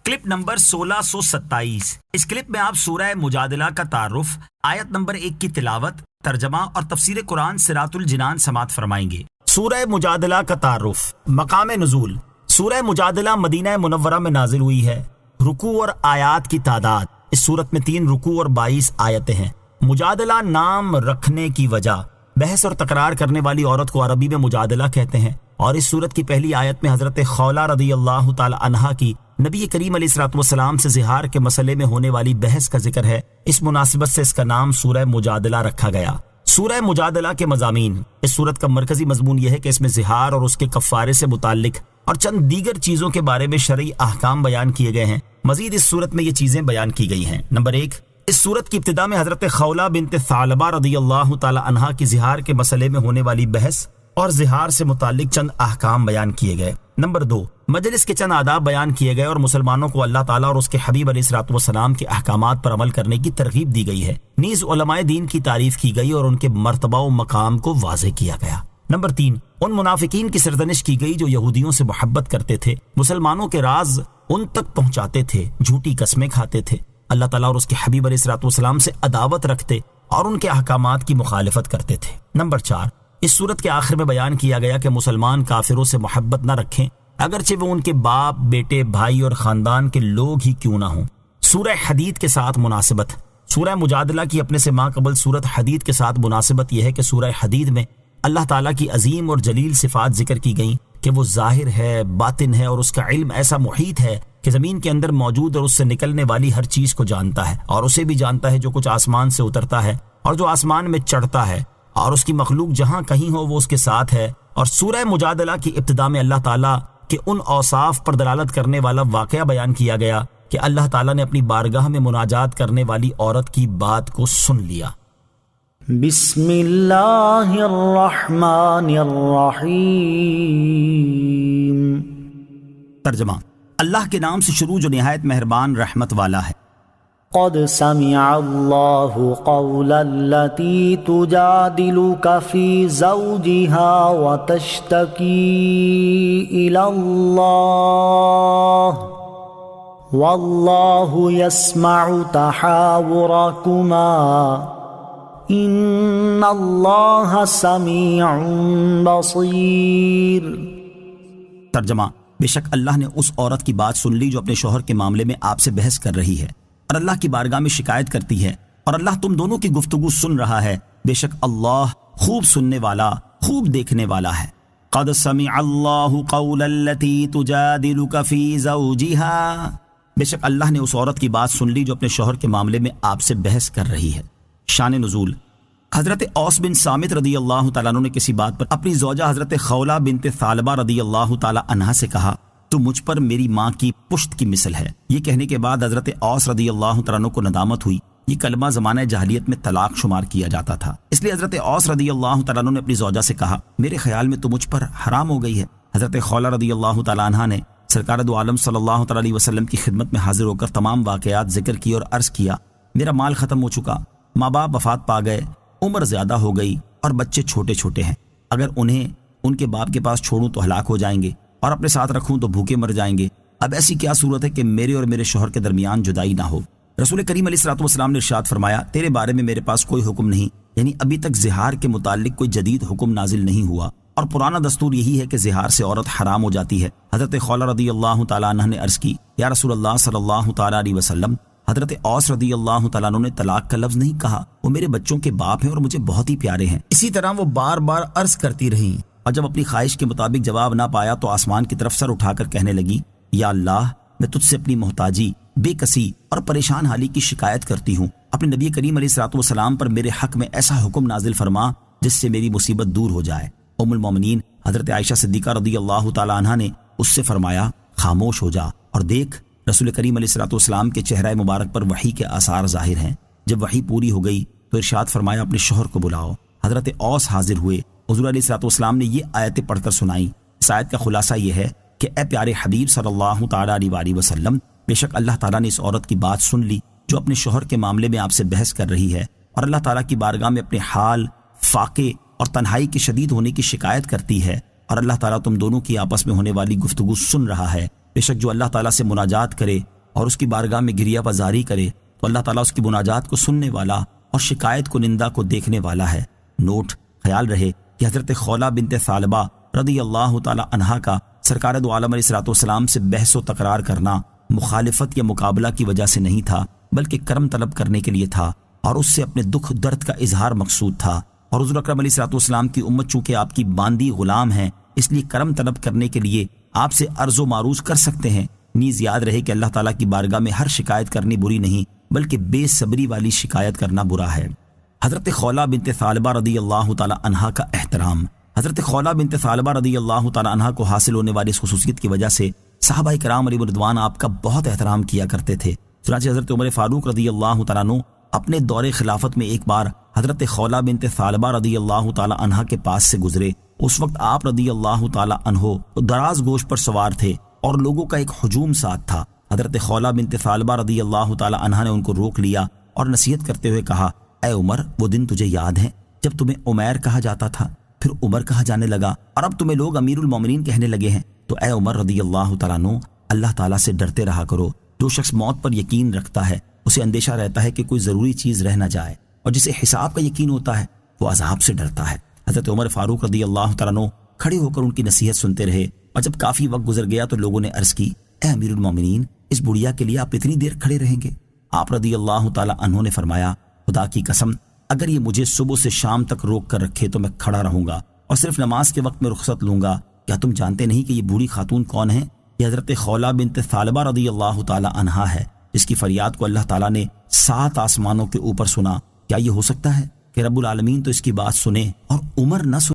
Clip number 1627۔ اس clip میں آپ سورہ مجادلہ کا تعارف، آیت نمبر 1 کی تلاوت، ترجمہ اور تفسیر قرآن صراط الجنان سماعت فرمائیں گے۔ سورہ مجادلہ کا تعارف۔ مقام نزول: سورہ مجادلہ مدینہ منورہ میں نازل ہوئی ہے۔ رکوع اور آیات کی تعداد: اس سورت میں 3 رکوع اور 22 آیتیں ہیں۔ مجادلہ نام رکھنے کی وجہ: بحث اور تکرار کرنے والی عورت کو عربی میں مجادلہ کہتے ہیں، اور اس سورت کی پہلی آیت میں حضرت خولہ رضی اللہ تعالی عنہا کی نبی کریم علیہ الصلوۃ والسلام سے زہار کے مسئلے میں ہونے والی بحث کا ذکر ہے۔ اس مناسبت سے اس کا نام سورہ مجادلہ رکھا گیا۔ سورہ مجادلہ کے مضامین: اس سورت کا مرکزی مضمون یہ ہے کہ اس میں زہار اور اس کے کفارے سے متعلق اور چند دیگر چیزوں کے بارے میں شرعی احکام بیان کیے گئے ہیں۔ مزید اس سورت میں یہ چیزیں بیان کی گئی ہیں۔ نمبر 1، اس سورت کی ابتدا میں حضرت خولہ بنت ثعلبہ رضی اللہ تعالی عنہا کی زہار کے مسئلے میں ہونے والی بحث اور زہار سے متعلق چند احکام بیان کیے گئے۔ نمبر 2، مجلس کے چند آداب بیان کیے گئے اور مسلمانوں کو اللہ تعالیٰ اور اس کے حبیب علیہ الصلوۃ والسلام کے احکامات پر عمل کرنے کی ترغیب دی گئی ہے۔ نیز علماء دین کی تعریف کی گئی اور ان کے مرتبہ و مقام کو واضح کیا گیا۔ نمبر 3، ان منافقین کی سرزنش کی گئی جو یہودیوں سے محبت کرتے تھے، مسلمانوں کے راز ان تک پہنچاتے تھے، جھوٹی قسمیں کھاتے تھے، اللہ تعالیٰ اور اس کے حبیب علیہ الصلوۃ والسلام سے عداوت رکھتے اور ان کے احکامات کی مخالفت کرتے تھے۔ نمبر 4، اس سورت کے آخر میں بیان کیا گیا کہ مسلمان کافروں سے محبت نہ رکھیں، اگرچہ وہ ان کے باپ، بیٹے، بھائی اور خاندان کے لوگ ہی کیوں نہ ہوں۔ سورہ حدید کے ساتھ مناسبت: سورہ مجادلہ کی اپنے سے ماقبل سورت حدید کے ساتھ مناسبت یہ ہے کہ سورہ حدید میں اللہ تعالیٰ کی عظیم اور جلیل صفات ذکر کی گئیں کہ وہ ظاہر ہے، باطن ہے، اور اس کا علم ایسا محیط ہے کہ زمین کے اندر موجود اور اس سے نکلنے والی ہر چیز کو جانتا ہے، اور اسے بھی جانتا ہے جو کچھ آسمان سے اترتا ہے اور جو آسمان میں چڑھتا ہے، اور اس کی مخلوق جہاں کہیں ہو وہ اس کے ساتھ ہے۔ اور سورہ مجادلہ کی ابتدا میں اللہ تعالیٰ کہ ان اوصاف پر دلالت کرنے والا واقعہ بیان کیا گیا کہ اللہ تعالیٰ نے اپنی بارگاہ میں مناجات کرنے والی عورت کی بات کو سن لیا۔ بسم اللہ الرحمن الرحیم۔ ترجمہ: اللہ کے نام سے شروع جو نہایت مہربان رحمت والا ہے۔ قد سمع اللہ قول التي تجادلك في زوجها وتشتكي إلى الله والله يسمع تحاوركما إن الله سميع بصير۔ ترجمہ: بے شک اللہ نے اس عورت کی بات سن لی جو اپنے شوہر کے معاملے میں آپ سے بحث کر رہی ہے اور اللہ کی بارگاہ میں شکایت کرتی ہے، اور اللہ تم دونوں کی گفتگو سن رہا ہے۔ بے شک اللہ خوب سننے والا، خوب دیکھنے والا ہے۔ قد سمع اللہ قول التي تجادلك في زوجها، بے شک اللہ نے اس عورت کی بات سن لی جو اپنے شوہر کے معاملے میں آپ سے بحث کر رہی ہے۔ شان نزول: حضرت اوس بن صامت رضی اللہ تعالیٰ عنہ نے کسی بات پر اپنی زوجہ حضرت خولہ بنت ثعلبہ رضی اللہ تعالیٰ عنہا سے کہا، تو مجھ پر میری ماں کی پشت کی مثل ہے۔ یہ کہنے کے بعد حضرت اوس رضی اللہ تعالیٰ عنہ کو ندامت ہوئی۔ یہ کلمہ زمانہ جاہلیت میں طلاق شمار کیا جاتا تھا، اس لیے حضرت اوس رضی اللہ تعالیٰ عنہ نے اپنی زوجہ سے کہا، میرے خیال میں تو مجھ پر حرام ہو گئی ہے۔ حضرت خولہ رضی اللہ تعالیٰ عنہ نے سرکار دو عالم صلی اللہ تعالیٰ علیہ وسلم کی خدمت میں حاضر ہو کر تمام واقعات ذکر کی اور عرض کیا، میرا مال ختم ہو چکا، ماں باپ وفات پا گئے، عمر زیادہ ہو گئی اور بچے چھوٹے چھوٹے ہیں، اگر انہیں ان کے باپ کے پاس چھوڑوں تو ہلاک ہو جائیں گے، اور اپنے ساتھ رکھوں تو بھوکے مر جائیں گے۔ اب ایسی کیا صورت ہے کہ میرے اور میرے شوہر کے درمیان جدائی نہ ہو؟ رسول کریم علیہ الصلوۃ والسلام نے ارشاد فرمایا، تیرے بارے میں میرے پاس کوئی حکم نہیں، یعنی ابھی تک زہار کے متعلق کوئی جدید حکم نازل نہیں ہوا، اور پرانا دستور یہی ہے کہ زہار سے عورت حرام ہو جاتی ہے۔ حضرت خولہ رضی اللہ تعالیٰ عنہ نے عرض کی، یا رسول اللہ صلی اللہ تعالیٰ علیہ وسلم، حضرت اوس رضی اللہ تعالیٰ عنہ نے طلاق کا لفظ نہیں کہا، وہ میرے بچوں کے باپ ہیں اور مجھے بہت ہی پیارے ہیں۔ اسی طرح وہ بار بار عرض کرتی رہیں، اور جب اپنی خواہش کے مطابق جواب نہ پایا تو آسمان کی طرف سر اٹھا کر کہنے لگی، یا اللہ، میں تجھ سے اپنی محتاجی، بے کسی اور پریشان حالی کی شکایت کرتی ہوں، اپنے نبی کریم علیہ الصلوۃ والسلام پر میرے حق میں ایسا حکم نازل فرما جس سے میری مصیبت دور ہو جائے۔ ام المومنین حضرت عائشہ صدیقہ رضی اللہ تعالیٰ عنہا نے اس سے فرمایا، خاموش ہو جا اور دیکھ، رسول کریم علیہ الصلوۃ والسلام کے چہرہ مبارک پر وحی کے آثار ظاہر ہیں۔ جب وحی پوری ہو گئی تو ارشاد فرمایا، اپنے شوہر کو بلاؤ۔ حضرت اوس حاضر ہوئے، حضور علیہ الصلوۃ والسلام نے یہ آیتیں پڑھ کر سنائیں۔ اس آیت کا خلاصہ یہ ہے کہ اے پیارے حبیب صلی اللہ تعالیٰ علیہ وسلم، بے شک اللہ تعالیٰ نے اس عورت کی بات سن لی جو اپنے شوہر کے معاملے میں آپ سے بحث کر رہی ہے، اور اللہ تعالیٰ کی بارگاہ میں اپنے حال، فاقے اور تنہائی کے شدید ہونے کی شکایت کرتی ہے، اور اللہ تعالیٰ تم دونوں کی آپس میں ہونے والی گفتگو سن رہا ہے۔ بے شک جو اللہ تعالیٰ سے مناجات کرے اور اس کی بارگاہ میں گریہ بازاری کرے تو اللہ تعالیٰ اس کی مناجات کو سننے والا اور شکایت کو نندا کو دیکھنے والا ہے۔ نوٹ: خیال رہے کہ حضرت خولہ بنت ثعلبہ رضی اللہ تعالی عنہا کا سرکار دو عالم علیہ الصلوۃ والسلام سے بحث و تکرار کرنا مخالفت یا مقابلہ کی وجہ سے نہیں تھا، بلکہ کرم طلب کرنے کے لیے تھا، اور اس سے اپنے دکھ درد کا اظہار مقصود تھا۔ اور حضور اکرم علیہ الصلوۃ والسلام کی امت چونکہ آپ کی باندی غلام ہے، اس لیے کرم طلب کرنے کے لیے آپ سے عرض و معروض کر سکتے ہیں۔ نیز یاد رہے کہ اللہ تعالیٰ کی بارگاہ میں ہر شکایت کرنی بری نہیں، بلکہ بے صبری والی شکایت کرنا برا ہے۔ حضرت خولہ بنت ثعلبہ رضی اللہ تعالی عنہا کا احترام۔ حضرت خولہ بنت ثعلبہ رضی اللہ تعالی عنہا کو حاصل ہونے والی اس خصوصیت کی وجہ سے صحابہ کرام علیہ رضوان آپ کا بہت احترام کیا کرتے تھے۔ چنانچہ حضرت عمر فاروق رضی اللہ تعالیٰ عنہ اپنے دور خلافت میں ایک بار حضرت خولہ بنت ثعلبہ رضی اللہ تعالی عنہا کے پاس سے گزرے۔ اس وقت آپ رضی اللہ تعالی عنہ دراز گوش پر سوار تھے اور لوگوں کا ایک ہجوم ساتھ تھا۔ حضرت خولہ بنت ثعلبہ رضی اللہ تعالی عنہا نے ان کو روک لیا اور نصیحت کرتے ہوئے کہا، اے عمر، وہ دن تجھے یاد ہے جب تمہیں عمیر کہا جاتا تھا، پھر عمر کہا جانے لگا، اور اب تمہیں لوگ امیر المومنین کہنے لگے ہیں؟ تو اے عمر رضی اللہ تعالیٰ عنہ، اللہ تعالیٰ سے ڈرتے رہا کرو۔ جو شخص موت پر یقین رکھتا ہے اسے اندیشہ رہتا ہے کہ کوئی ضروری چیز رہ نہ جائے، اور جسے حساب کا یقین ہوتا ہے وہ عذاب سے ڈرتا ہے۔ حضرت عمر فاروق رضی اللہ تعالیٰ عنہ کھڑے ہو کر ان کی نصیحت سنتے رہے، اور جب کافی وقت گزر گیا تو لوگوں نے عرض کی، اے امیر المومنین، اس بڑھیا کے لیے آپ اتنی دیر کھڑے رہیں گے؟ آپ رضی اللہ تعالیٰ عنہ نے فرمایا، خدا کی قسم، اگر یہ مجھے صبح سے شام تک روک کر رکھے تو میں کھڑا رہوں گا اور صرف نماز کے وقت میں رخصت لوں گا۔ کیا تم جانتے نہیں کہ یہ بوڑھی خاتون کون ہے؟ یہ حضرت خولہ بنت ثعلبہ رضی اللہ تعالی عنہا ہے، جس کی فریاد کو اللہ تعالیٰ نے 7 آسمانوں کے اوپر سنا۔ کیا یہ ہو سکتا ہے کہ رب العالمین تو اس کی بات سنے اور عمر نہ سنے؟